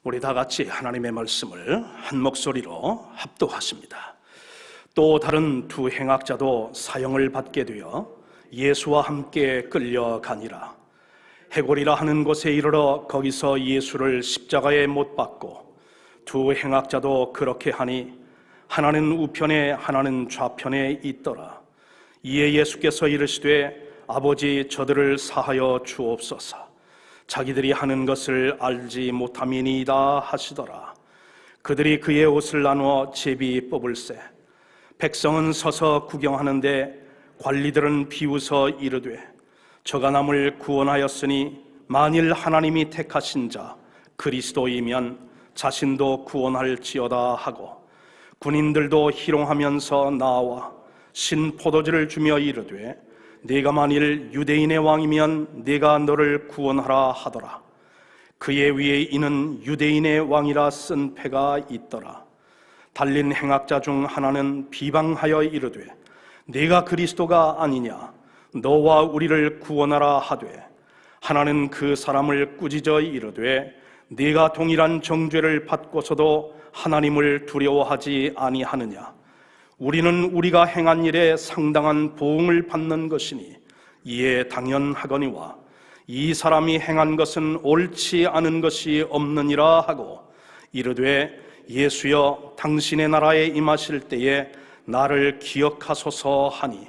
우리 다 같이 하나님의 말씀을 한 목소리로 합독하십니다. 또 다른 두 행악자도 사형을 받게 되어 예수와 함께 끌려가니라. 해골이라 하는 곳에 이르러 거기서 예수를 십자가에 못 박고 두 행악자도 그렇게 하니 하나는 우편에 하나는 좌편에 있더라. 이에 예수께서 이르시되 아버지 저들을 사하여 주옵소서. 자기들이 하는 것을 알지 못함이니이다 하시더라. 그들이 그의 옷을 나누어 제비 뽑을세. 백성은 서서 구경하는데 관리들은 비웃어 이르되 저가 남을 구원하였으니 만일 하나님이 택하신 자 그리스도이면 자신도 구원할지어다 하고, 군인들도 희롱하면서 나와 신 포도주를 주며 이르되 네가 만일 유대인의 왕이면 네가 너를 구원하라 하더라. 그의 위에 이는 유대인의 왕이라 쓴 패가 있더라. 달린 행악자 중 하나는 비방하여 이르되 네가 그리스도가 아니냐, 너와 우리를 구원하라 하되, 하나는 그 사람을 꾸짖어 이르되 네가 동일한 정죄를 받고서도 하나님을 두려워하지 아니하느냐. 우리는 우리가 행한 일에 상당한 보응을 받는 것이니 이에 당연하거니와 이 사람이 행한 것은 옳지 않은 것이 없느니라 하고 이르되 예수여 당신의 나라에 임하실 때에 나를 기억하소서 하니,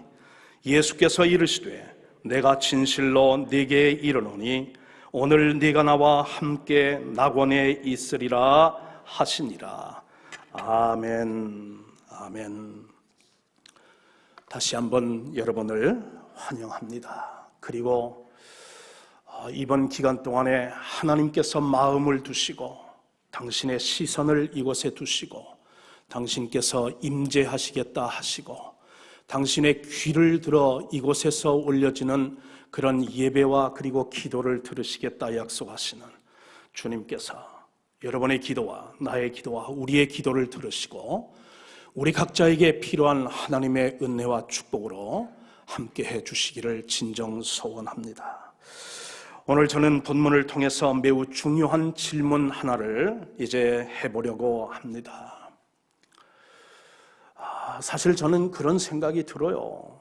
예수께서 이르시되 내가 진실로 네게 이르노니 오늘 네가 나와 함께 낙원에 있으리라 하시니라. 아멘. 아멘. 다시 한번 여러분을 환영합니다. 그리고 이번 기간 동안에 하나님께서 마음을 두시고 당신의 시선을 이곳에 두시고 당신께서 임재하시겠다 하시고 당신의 귀를 들어 이곳에서 올려지는 그런 예배와 그리고 기도를 들으시겠다 약속하시는 주님께서 여러분의 기도와 나의 기도와 우리의 기도를 들으시고 우리 각자에게 필요한 하나님의 은혜와 축복으로 함께 해주시기를 진정 소원합니다. 오늘 저는 본문을 통해서 매우 중요한 질문 하나를 이제 해보려고 합니다. 사실 저는 그런 생각이 들어요.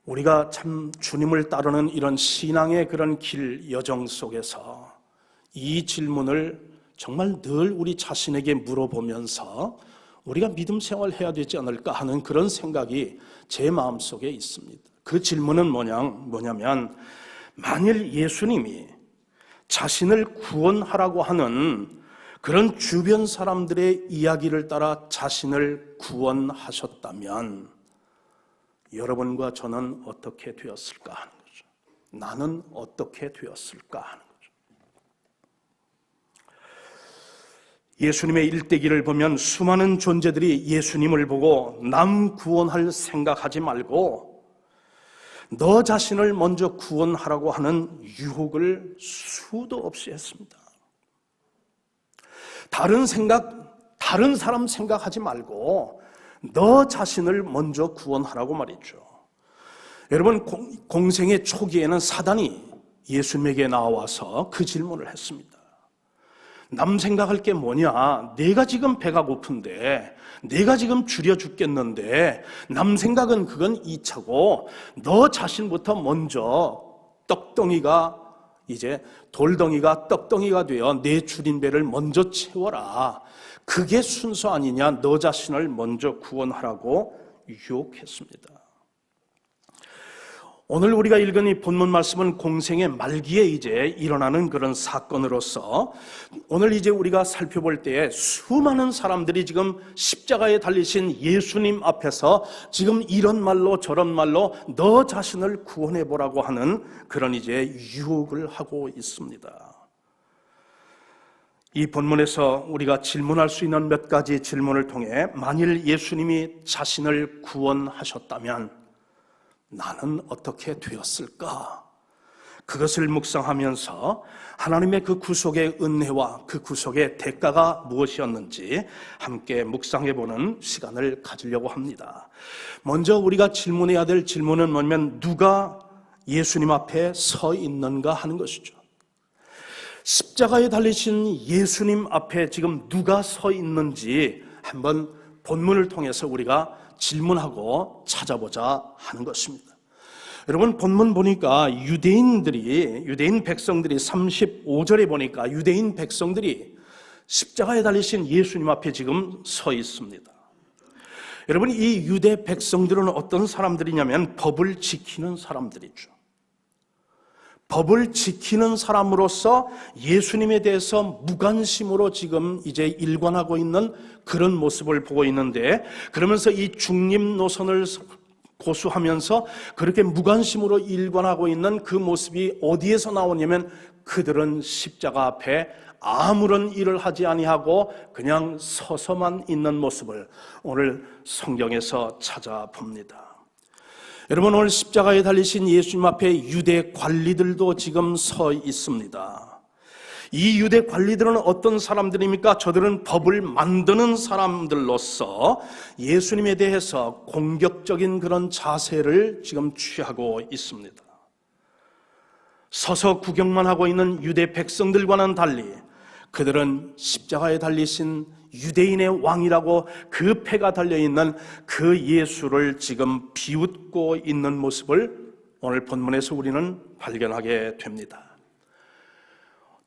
우리가 참 주님을 따르는 이런 신앙의 그런 길 여정 속에서 이 질문을 정말 늘 우리 자신에게 물어보면서 우리가 믿음 생활해야 되지 않을까 하는 그런 생각이 제 마음속에 있습니다. 그 질문은 뭐냐면 만일 예수님이 자신을 구원하라고 하는 그런 주변 사람들의 이야기를 따라 자신을 구원하셨다면 여러분과 저는 어떻게 되었을까 하는 거죠. 나는 어떻게 되었을까 하는 거죠. 예수님의 일대기를 보면 수많은 존재들이 예수님을 보고 남 구원할 생각하지 말고 너 자신을 먼저 구원하라고 하는 유혹을 수도 없이 했습니다. 다른 사람 생각하지 말고 너 자신을 먼저 구원하라고 말이죠. 여러분, 공생의 초기에는 사단이 예수님에게 나와서 그 질문을 했습니다. 남 생각할 게 뭐냐? 내가 지금 배가 고픈데, 내가 지금 줄여 죽겠는데 남 생각은 그건 2차고 너 자신부터 먼저 돌덩이가 떡덩이가 되어 내 줄인 배를 먼저 채워라. 그게 순서 아니냐? 너 자신을 먼저 구원하라고 유혹했습니다. 오늘 우리가 읽은 이 본문 말씀은 공생의 말기에 이제 일어나는 그런 사건으로서 오늘 이제 우리가 살펴볼 때에 수많은 사람들이 지금 십자가에 달리신 예수님 앞에서 지금 이런 말로 저런 말로 너 자신을 구원해 보라고 하는 그런 이제 유혹을 하고 있습니다. 이 본문에서 우리가 질문할 수 있는 몇 가지 질문을 통해 만일 예수님이 자신을 구원하셨다면 나는 어떻게 되었을까? 그것을 묵상하면서 하나님의 그 구속의 은혜와 그 구속의 대가가 무엇이었는지 함께 묵상해보는 시간을 가지려고 합니다. 먼저 우리가 질문해야 될 질문은 뭐냐면 누가 예수님 앞에 서 있는가 하는 것이죠. 십자가에 달리신 예수님 앞에 지금 누가 서 있는지 한번 본문을 통해서 우리가 질문하고 찾아보자 하는 것입니다. 여러분, 본문 보니까 유대인 백성들이 35절에 보니까 유대인 백성들이 십자가에 달리신 예수님 앞에 지금 서 있습니다. 여러분, 이 유대 백성들은 어떤 사람들이냐면 법을 지키는 사람들이죠. 법을 지키는 사람으로서 예수님에 대해서 무관심으로 지금 이제 일관하고 있는 그런 모습을 보고 있는데, 그러면서 이 중립 노선을 고수하면서 그렇게 무관심으로 일관하고 있는 그 모습이 어디에서 나오냐면 그들은 십자가 앞에 아무런 일을 하지 아니하고 그냥 서서만 있는 모습을 오늘 성경에서 찾아봅니다. 여러분, 오늘 십자가에 달리신 예수님 앞에 유대 관리들도 지금 서 있습니다. 이 유대 관리들은 어떤 사람들입니까? 저들은 법을 만드는 사람들로서 예수님에 대해서 공격적인 그런 자세를 지금 취하고 있습니다. 서서 구경만 하고 있는 유대 백성들과는 달리 그들은 십자가에 달리신 유대인의 왕이라고 그 패가 달려있는 그 예수를 지금 비웃고 있는 모습을 오늘 본문에서 우리는 발견하게 됩니다.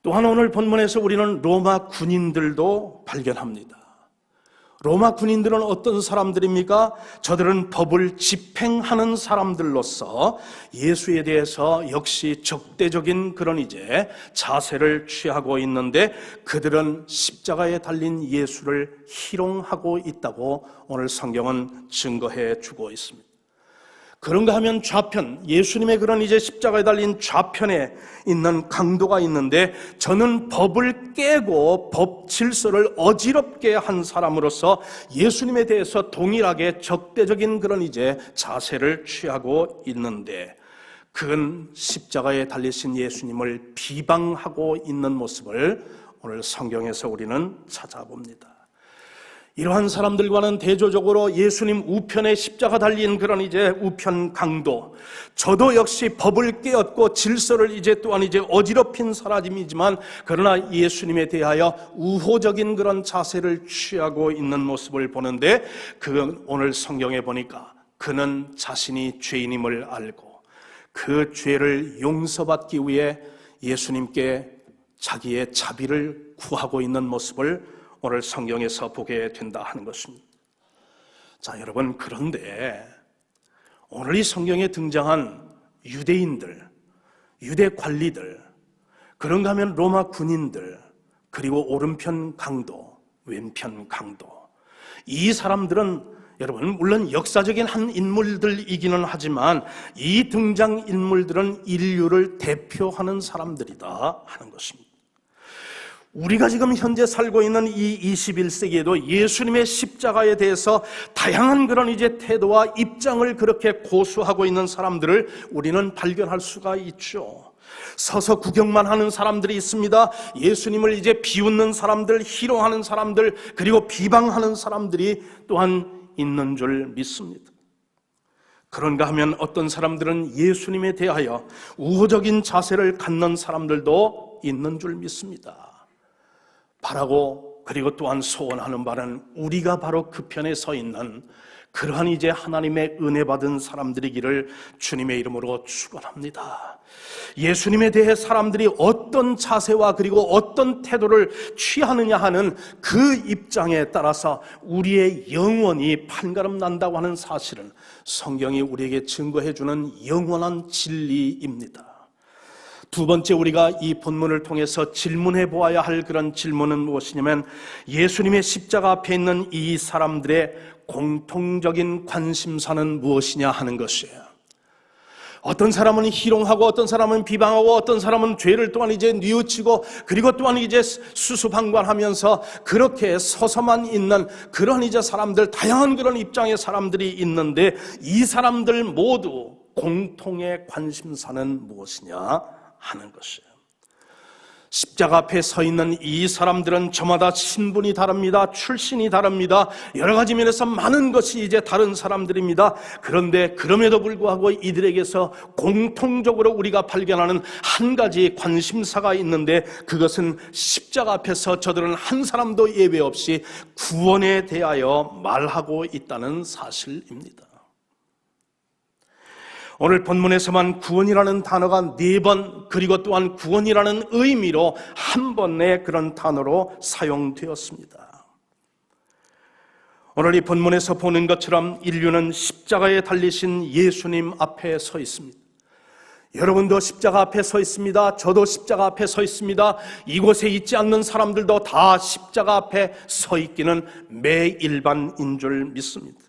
또한 오늘 본문에서 우리는 로마 군인들도 발견합니다. 로마 군인들은 어떤 사람들입니까? 저들은 법을 집행하는 사람들로서 예수에 대해서 역시 적대적인 그런 이제 자세를 취하고 있는데, 그들은 십자가에 달린 예수를 희롱하고 있다고 오늘 성경은 증거해 주고 있습니다. 그런가 하면 좌편, 예수님의 그런 이제 십자가에 달린 좌편에 있는 강도가 있는데, 저는 법을 깨고 법 질서를 어지럽게 한 사람으로서 예수님에 대해서 동일하게 적대적인 그런 이제 자세를 취하고 있는데, 그건 십자가에 달리신 예수님을 비방하고 있는 모습을 오늘 성경에서 우리는 찾아봅니다. 이러한 사람들과는 대조적으로 예수님 우편에 십자가 달린 그런 이제 우편 강도, 저도 역시 법을 깨었고 질서를 이제 또한 이제 어지럽힌 사람이지만, 그러나 예수님에 대하여 우호적인 그런 자세를 취하고 있는 모습을 보는데, 그건 오늘 성경에 보니까 그는 자신이 죄인임을 알고 그 죄를 용서받기 위해 예수님께 자기의 자비를 구하고 있는 모습을 오늘 성경에서 보게 된다 하는 것입니다. 자, 여러분, 그런데 오늘 이 성경에 등장한 유대인들, 유대 관리들, 그런가 하면 로마 군인들, 그리고 오른편 강도, 왼편 강도, 이 사람들은 여러분 물론 역사적인 한 인물들이기는 하지만 이 등장인물들은 인류를 대표하는 사람들이다 하는 것입니다. 우리가 지금 현재 살고 있는 이 21세기에도 예수님의 십자가에 대해서 다양한 그런 이제 태도와 입장을 그렇게 고수하고 있는 사람들을 우리는 발견할 수가 있죠. 서서 구경만 하는 사람들이 있습니다. 예수님을 이제 비웃는 사람들, 희롱하는 사람들, 그리고 비방하는 사람들이 또한 있는 줄 믿습니다. 그런가 하면 어떤 사람들은 예수님에 대하여 우호적인 자세를 갖는 사람들도 있는 줄 믿습니다. 바라고 그리고 또한 소원하는 바는 우리가 바로 그 편에 서 있는 그러한 이제 하나님의 은혜 받은 사람들이기를 주님의 이름으로 축원합니다. 예수님에 대해 사람들이 어떤 자세와 그리고 어떤 태도를 취하느냐 하는 그 입장에 따라서 우리의 영혼이 판가름 난다고 하는 사실은 성경이 우리에게 증거해 주는 영원한 진리입니다. 두 번째, 우리가 이 본문을 통해서 질문해 보아야 할 그런 질문은 무엇이냐면, 예수님의 십자가 앞에 있는 이 사람들의 공통적인 관심사는 무엇이냐 하는 것이에요. 어떤 사람은 희롱하고 어떤 사람은 비방하고 어떤 사람은 죄를 또한 이제 뉘우치고 그리고 또한 이제 수수방관하면서 그렇게 서서만 있는 그런 이제 사람들, 다양한 그런 입장의 사람들이 있는데, 이 사람들 모두 공통의 관심사는 무엇이냐 하는 것이에요. 십자가 앞에 서 있는 이 사람들은 저마다 신분이 다릅니다. 출신이 다릅니다. 여러 가지 면에서 많은 것이 이제 다른 사람들입니다. 그런데 그럼에도 불구하고 이들에게서 공통적으로 우리가 발견하는 한 가지 관심사가 있는데, 그것은 십자가 앞에서 저들은 한 사람도 예외 없이 구원에 대하여 말하고 있다는 사실입니다. 오늘 본문에서만 구원이라는 단어가 4번, 그리고 또한 구원이라는 의미로 한 번의 그런 단어로 사용되었습니다. 오늘 이 본문에서 보는 것처럼 인류는 십자가에 달리신 예수님 앞에 서 있습니다. 여러분도 십자가 앞에 서 있습니다. 저도 십자가 앞에 서 있습니다. 이곳에 있지 않는 사람들도 다 십자가 앞에 서 있기는 매일반인 줄 믿습니다.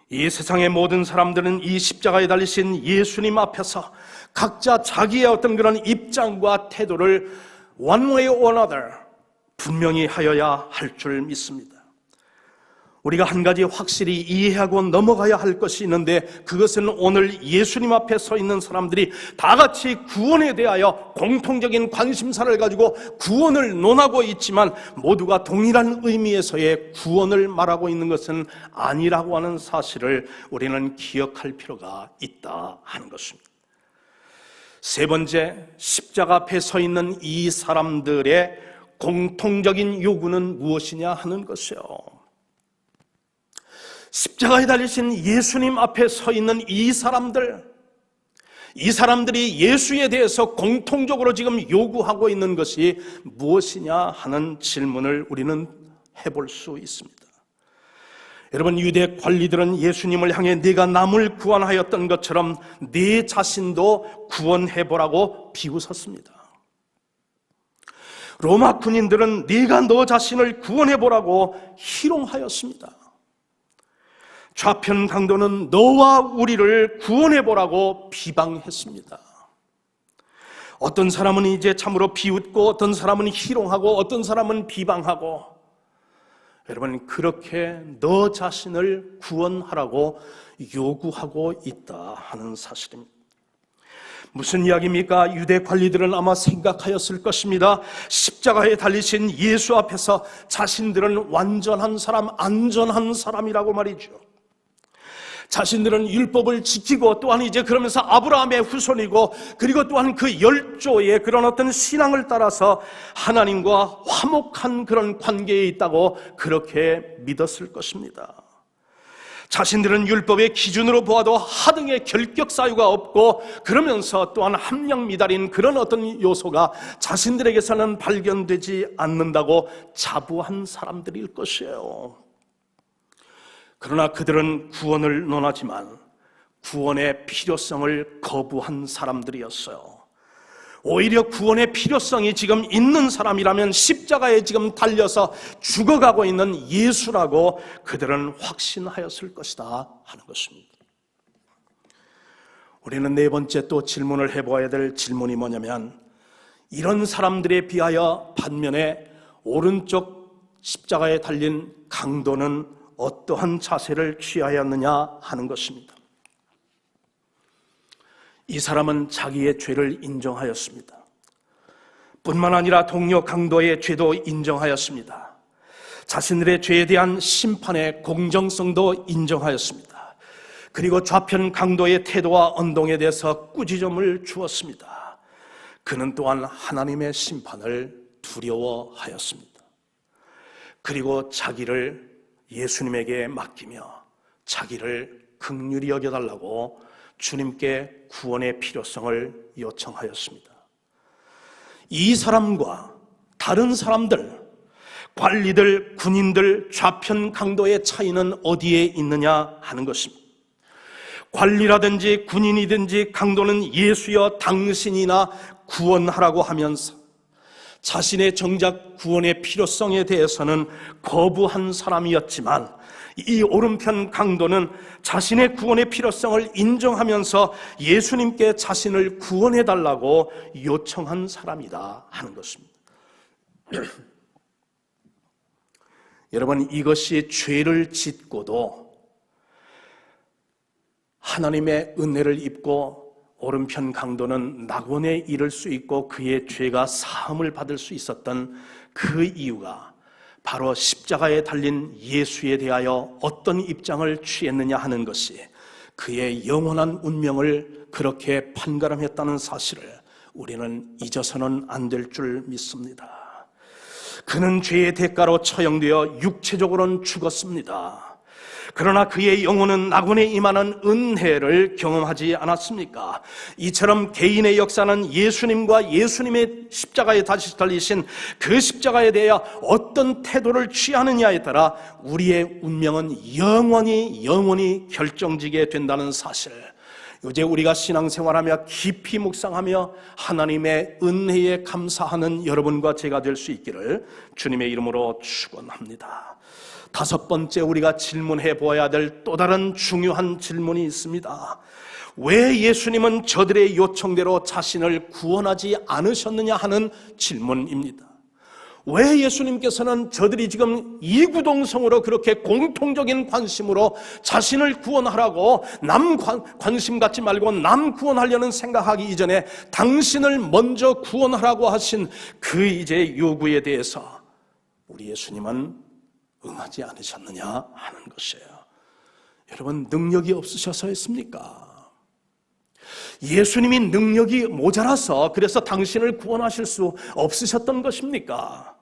이 세상의 모든 사람들은 이 십자가에 달리신 예수님 앞에서 각자 자기의 어떤 그런 입장과 태도를 one way or another 분명히 하여야 할 줄 믿습니다. 우리가 한 가지 확실히 이해하고 넘어가야 할 것이 있는데, 그것은 오늘 예수님 앞에 서 있는 사람들이 다 같이 구원에 대하여 공통적인 관심사를 가지고 구원을 논하고 있지만 모두가 동일한 의미에서의 구원을 말하고 있는 것은 아니라고 하는 사실을 우리는 기억할 필요가 있다 하는 것입니다. 세 번째, 십자가 앞에 서 있는 이 사람들의 공통적인 요구는 무엇이냐 하는 것이요, 십자가에 달리신 예수님 앞에 서 있는 이 사람들이 예수에 대해서 공통적으로 지금 요구하고 있는 것이 무엇이냐 하는 질문을 우리는 해볼 수 있습니다. 여러분, 유대 관리들은 예수님을 향해 네가 남을 구원하였던 것처럼 네 자신도 구원해보라고 비웃었습니다. 로마 군인들은 네가 너 자신을 구원해보라고 희롱하였습니다. 좌편 강도는 너와 우리를 구원해보라고 비방했습니다. 어떤 사람은 이제 참으로 비웃고, 어떤 사람은 희롱하고, 어떤 사람은 비방하고, 여러분, 그렇게 너 자신을 구원하라고 요구하고 있다 하는 사실입니다. 무슨 이야기입니까? 유대 관리들은 아마 생각하였을 것입니다. 십자가에 달리신 예수 앞에서 자신들은 완전한 사람, 안전한 사람이라고 말이죠. 자신들은 율법을 지키고, 또한 이제 그러면서 아브라함의 후손이고, 그리고 또한 그 열조의 그런 어떤 신앙을 따라서 하나님과 화목한 그런 관계에 있다고 그렇게 믿었을 것입니다. 자신들은 율법의 기준으로 보아도 하등의 결격 사유가 없고, 그러면서 또한 함량미달인 그런 어떤 요소가 자신들에게서는 발견되지 않는다고 자부한 사람들일 것이에요. 그러나 그들은 구원을 논하지만 구원의 필요성을 거부한 사람들이었어요. 오히려 구원의 필요성이 지금 있는 사람이라면 십자가에 지금 달려서 죽어가고 있는 예수라고 그들은 확신하였을 것이다 하는 것입니다. 우리는 네 번째 또 질문을 해보아야 될 질문이 뭐냐면, 이런 사람들에 비하여 반면에 오른쪽 십자가에 달린 강도는 어떠한 자세를 취하였느냐 하는 것입니다. 이 사람은 자기의 죄를 인정하였습니다. 뿐만 아니라 동료 강도의 죄도 인정하였습니다. 자신들의 죄에 대한 심판의 공정성도 인정하였습니다. 그리고 좌편 강도의 태도와 언동에 대해서 꾸지점을 주었습니다. 그는 또한 하나님의 심판을 두려워하였습니다. 그리고 자기를 예수님에게 맡기며 자기를 긍휼히 여겨달라고 주님께 구원의 필요성을 요청하였습니다. 이 사람과 다른 사람들, 관리들, 군인들, 좌편 강도의 차이는 어디에 있느냐 하는 것입니다. 관리라든지 군인이든지 강도는 예수여 당신이나 구원하라고 하면서 자신의 정작 구원의 필요성에 대해서는 거부한 사람이었지만, 이 오른편 강도는 자신의 구원의 필요성을 인정하면서 예수님께 자신을 구원해달라고 요청한 사람이다 하는 것입니다. 여러분, 이것이 죄를 짓고도 하나님의 은혜를 입고 오른편 강도는 낙원에 이를 수 있고 그의 죄가 사함을 받을 수 있었던 그 이유가 바로 십자가에 달린 예수에 대하여 어떤 입장을 취했느냐 하는 것이 그의 영원한 운명을 그렇게 판가름했다는 사실을 우리는 잊어서는 안 될 줄 믿습니다. 그는 죄의 대가로 처형되어 육체적으로는 죽었습니다. 그러나 그의 영혼은 낙원에 임하는 은혜를 경험하지 않았습니까? 이처럼 개인의 역사는 예수님과 예수님의 십자가에 다시 달리신 그 십자가에 대하여 어떤 태도를 취하느냐에 따라 우리의 운명은 영원히 결정지게 된다는 사실, 이제 우리가 신앙생활하며 깊이 묵상하며 하나님의 은혜에 감사하는 여러분과 제가 될 수 있기를 주님의 이름으로 축원합니다. 다섯 번째 우리가 질문해 보아야 될 또 다른 중요한 질문이 있습니다. 왜 예수님은 저들의 요청대로 자신을 구원하지 않으셨느냐 하는 질문입니다. 왜 예수님께서는 저들이 지금 이구동성으로 그렇게 공통적인 관심으로 자신을 구원하라고 남 관심 갖지 말고 남 구원하려는 생각하기 이전에 당신을 먼저 구원하라고 하신 그 이제 요구에 대해서 우리 예수님은 응하지 않으셨느냐 하는 것이에요. 여러분, 능력이 없으셔서였습니까? 예수님이 능력이 모자라서 그래서 당신을 구원하실 수 없으셨던 것입니까?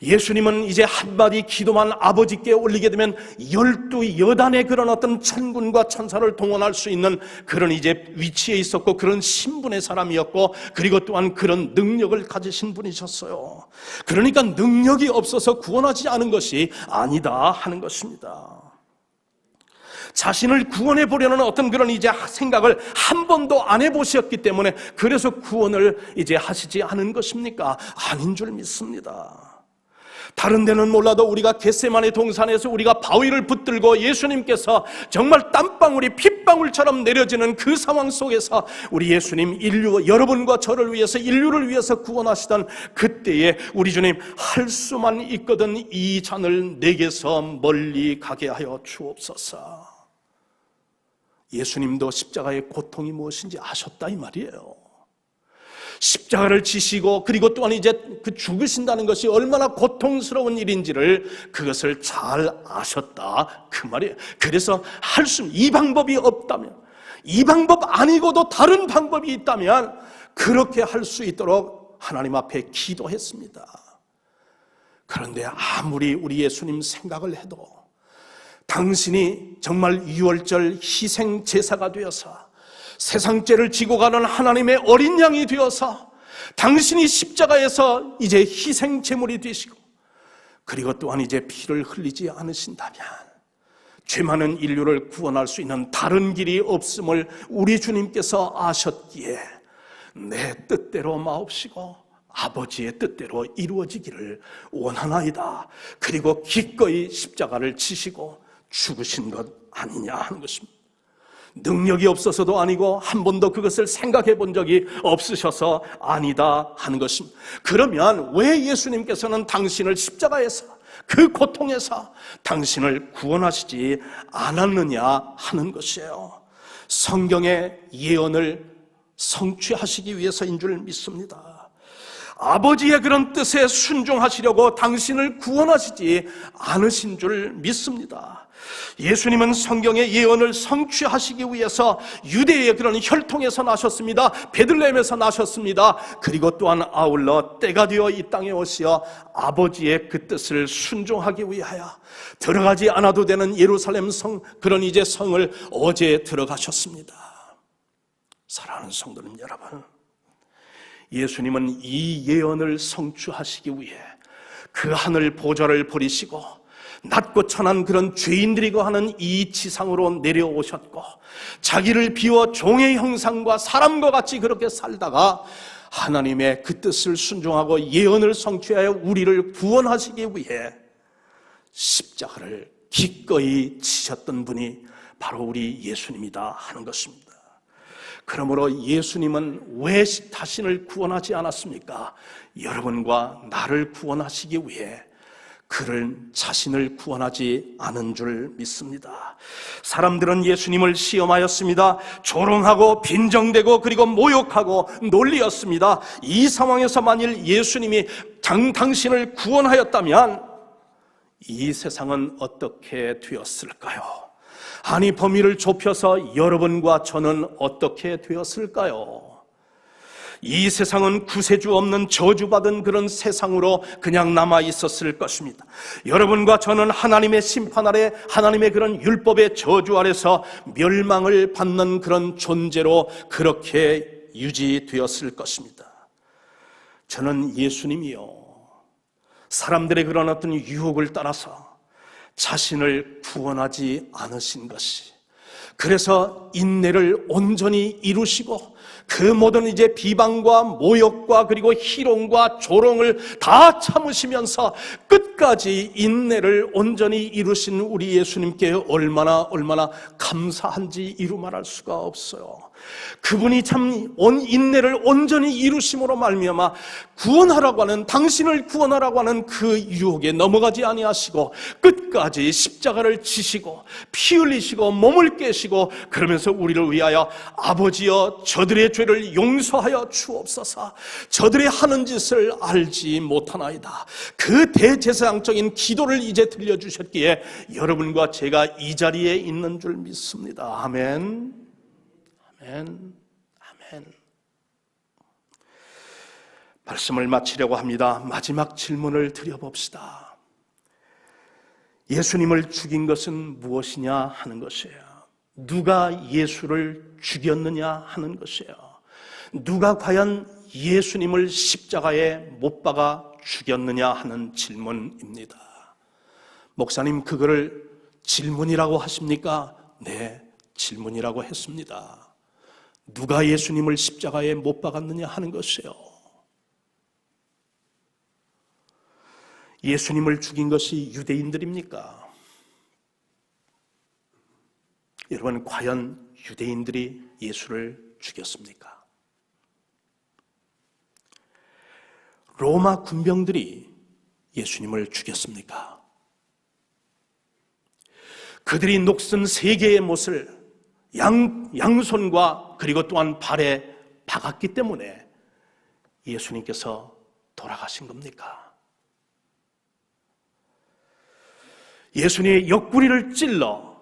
예수님은 이제 한마디 기도만 아버지께 올리게 되면 12여단의 그런 어떤 천군과 천사를 동원할 수 있는 그런 이제 위치에 있었고 그런 신분의 사람이었고 그리고 또한 그런 능력을 가지신 분이셨어요. 그러니까 능력이 없어서 구원하지 않은 것이 아니다 하는 것입니다. 자신을 구원해 보려는 어떤 그런 이제 생각을 한 번도 안 해보셨기 때문에 그래서 구원을 이제 하시지 않은 것입니까? 아닌 줄 믿습니다. 다른 데는 몰라도 우리가 겟세마네 동산에서 우리가 바위를 붙들고 예수님께서 정말 땀방울이 핏방울처럼 내려지는 그 상황 속에서 우리 예수님 여러분과 저를 위해서 인류를 위해서 구원하시던 그때에 우리 주님 할 수만 있거든 이 잔을 내게서 멀리 가게 하여 주옵소서. 예수님도 십자가의 고통이 무엇인지 아셨다 이 말이에요. 십자가를 지시고 그리고 또한 이제 그 죽으신다는 것이 얼마나 고통스러운 일인지를 그것을 잘 아셨다 그 말이에요. 그래서 이 방법이 없다면, 이 방법 아니고도 다른 방법이 있다면 그렇게 할 수 있도록 하나님 앞에 기도했습니다. 그런데 아무리 우리 예수님 생각을 해도 당신이 정말 유월절 희생 제사가 되어서 세상죄를 지고 가는 하나님의 어린 양이 되어서 당신이 십자가에서 이제 희생 제물이 되시고 그리고 또한 이제 피를 흘리지 않으신다면 죄 많은 인류를 구원할 수 있는 다른 길이 없음을 우리 주님께서 아셨기에 내 뜻대로 마옵시고 아버지의 뜻대로 이루어지기를 원하나이다. 그리고 기꺼이 십자가를 지시고 죽으신 것 아니냐 하는 것입니다. 능력이 없어서도 아니고 한 번도 그것을 생각해 본 적이 없으셔서 아니다 하는 것입니다. 그러면 왜 예수님께서는 당신을 십자가에서 그 고통에서 당신을 구원하시지 않았느냐 하는 것이에요. 성경의 예언을 성취하시기 위해서인 줄 믿습니다. 아버지의 그런 뜻에 순종하시려고 당신을 구원하시지 않으신 줄 믿습니다. 예수님은 성경의 예언을 성취하시기 위해서 유대의 그런 혈통에서 나셨습니다. 베들레헴에서 나셨습니다. 그리고 또한 아울러 때가 되어 이 땅에 오시어 아버지의 그 뜻을 순종하기 위하여 들어가지 않아도 되는 예루살렘 성, 그런 이제 성을 어제 들어가셨습니다. 사랑하는 성도님 여러분, 예수님은 이 예언을 성취하시기 위해 그 하늘 보좌를 버리시고 낮고 천한 그런 죄인들이 거하는 이 지상으로 내려오셨고 자기를 비워 종의 형상과 사람과 같이 그렇게 살다가 하나님의 그 뜻을 순종하고 예언을 성취하여 우리를 구원하시기 위해 십자가를 기꺼이 지셨던 분이 바로 우리 예수님이다 하는 것입니다. 그러므로 예수님은 왜 자신을 구원하지 않았습니까? 여러분과 나를 구원하시기 위해 그를 자신을 구원하지 않은 줄 믿습니다. 사람들은 예수님을 시험하였습니다. 조롱하고 빈정대고 그리고 모욕하고 놀리었습니다. 이 상황에서 만일 예수님이 당신을 구원하였다면 이 세상은 어떻게 되었을까요? 아니, 범위를 좁혀서 여러분과 저는 어떻게 되었을까요? 이 세상은 구세주 없는 저주받은 그런 세상으로 그냥 남아 있었을 것입니다. 여러분과 저는 하나님의 심판 아래, 하나님의 그런 율법의 저주 아래서 멸망을 받는 그런 존재로 그렇게 유지되었을 것입니다. 저는 예수님이요, 사람들의 그런 어떤 유혹을 따라서 자신을 구원하지 않으신 것이, 그래서 인내를 온전히 이루시고 그 모든 이제 비방과 모욕과 그리고 희롱과 조롱을 다 참으시면서 끝까지 인내를 온전히 이루신 우리 예수님께 얼마나 감사한지 이루 말할 수가 없어요. 그분이 참 인내를 온전히 이루심으로 말미암아 구원하라고 하는, 당신을 구원하라고 하는 그 유혹에 넘어가지 아니하시고 끝까지 십자가를 지시고 피 흘리시고 몸을 깨시고 그러면서 우리를 위하여 아버지여 저들의 죄를 용서하여 주옵소서, 저들의 하는 짓을 알지 못하나이다, 그 대제사장적인 기도를 이제 들려주셨기에 여러분과 제가 이 자리에 있는 줄 믿습니다. 아멘. 아멘. 아멘. 말씀을 마치려고 합니다. 마지막 질문을 드려봅시다. 예수님을 죽인 것은 무엇이냐 하는 것이에요. 누가 예수를 죽였느냐 하는 것이에요. 누가 과연 예수님을 십자가에 못 박아 죽였느냐 하는 질문입니다. 목사님, 그거를 질문이라고 하십니까? 네, 질문이라고 했습니다. 누가 예수님을 십자가에 못 박았느냐 하는 것이에요. 예수님을 죽인 것이 유대인들입니까? 여러분, 과연 유대인들이 예수를 죽였습니까? 로마 군병들이 예수님을 죽였습니까? 그들이 녹슨 3개의 못을 양손과 그리고 또한 발에 박았기 때문에 예수님께서 돌아가신 겁니까? 예수님의 옆구리를 찔러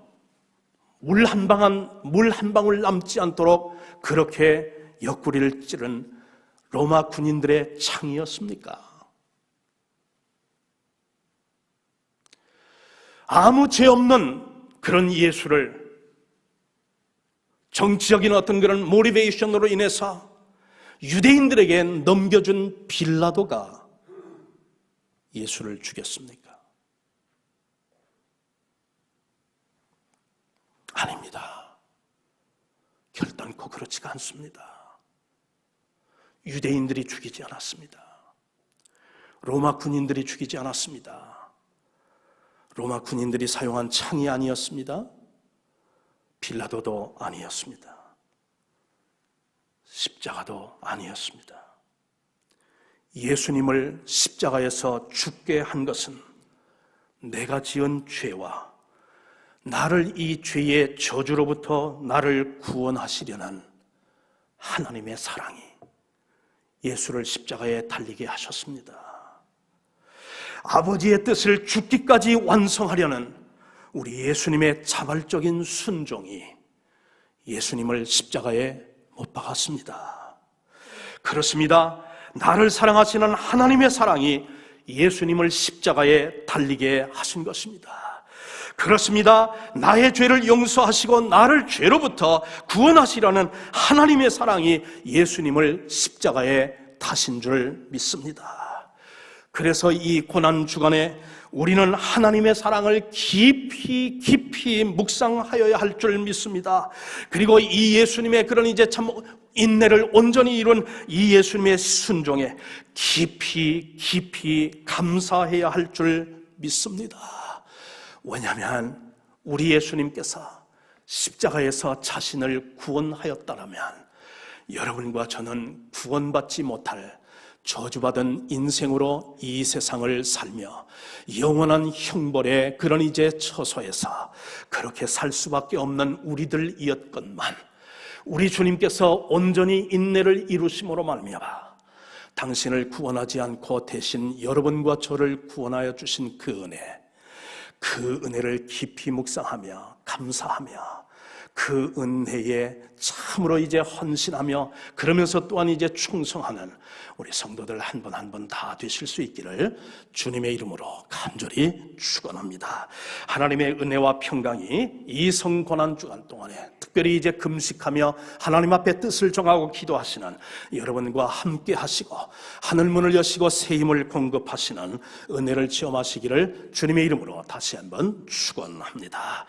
물 한 방울 남지 않도록 그렇게 옆구리를 찌른 로마 군인들의 창이었습니까? 아무 죄 없는 그런 예수를 정치적인 어떤 그런 모티베이션으로 인해서 유대인들에게 넘겨준 빌라도가 예수를 죽였습니까? 아닙니다. 결단코 그렇지가 않습니다. 유대인들이 죽이지 않았습니다. 로마 군인들이 죽이지 않았습니다. 로마 군인들이 사용한 창이 아니었습니다. 빌라도도 아니었습니다. 십자가도 아니었습니다. 예수님을 십자가에서 죽게 한 것은 내가 지은 죄와 나를 이 죄의 저주로부터 나를 구원하시려는 하나님의 사랑이 예수를 십자가에 달리게 하셨습니다. 아버지의 뜻을 죽기까지 완성하려는 우리 예수님의 자발적인 순종이 예수님을 십자가에 못 박았습니다. 그렇습니다. 나를 사랑하시는 하나님의 사랑이 예수님을 십자가에 달리게 하신 것입니다. 그렇습니다. 나의 죄를 용서하시고 나를 죄로부터 구원하시려는 하나님의 사랑이 예수님을 십자가에 타신 줄 믿습니다. 그래서 이 고난주간에 우리는 하나님의 사랑을 깊이 묵상하여야 할 줄 믿습니다. 그리고 이 예수님의 그런 이제 참 인내를 온전히 이룬 이 예수님의 순종에 깊이 감사해야 할 줄 믿습니다. 왜냐하면 우리 예수님께서 십자가에서 자신을 구원하였다라면 여러분과 저는 구원받지 못할 저주받은 인생으로 이 세상을 살며 영원한 형벌의 그런 이제 처소에서 그렇게 살 수밖에 없는 우리들이었건만, 우리 주님께서 온전히 인내를 이루심으로 말미암아 당신을 구원하지 않고 대신 여러분과 저를 구원하여 주신 그 은혜를 깊이 묵상하며 감사하며 그 은혜에 참으로 이제 헌신하며 그러면서 또한 이제 충성하는 우리 성도들 한 분 한 분 다 되실 수 있기를 주님의 이름으로 간절히 축원합니다. 하나님의 은혜와 평강이 이 성고난 주간 동안에 특별히 이제 금식하며 하나님 앞에 뜻을 정하고 기도하시는 여러분과 함께 하시고 하늘문을 여시고 새 힘을 공급하시는 은혜를 체험하시기를 주님의 이름으로 다시 한번 축원합니다.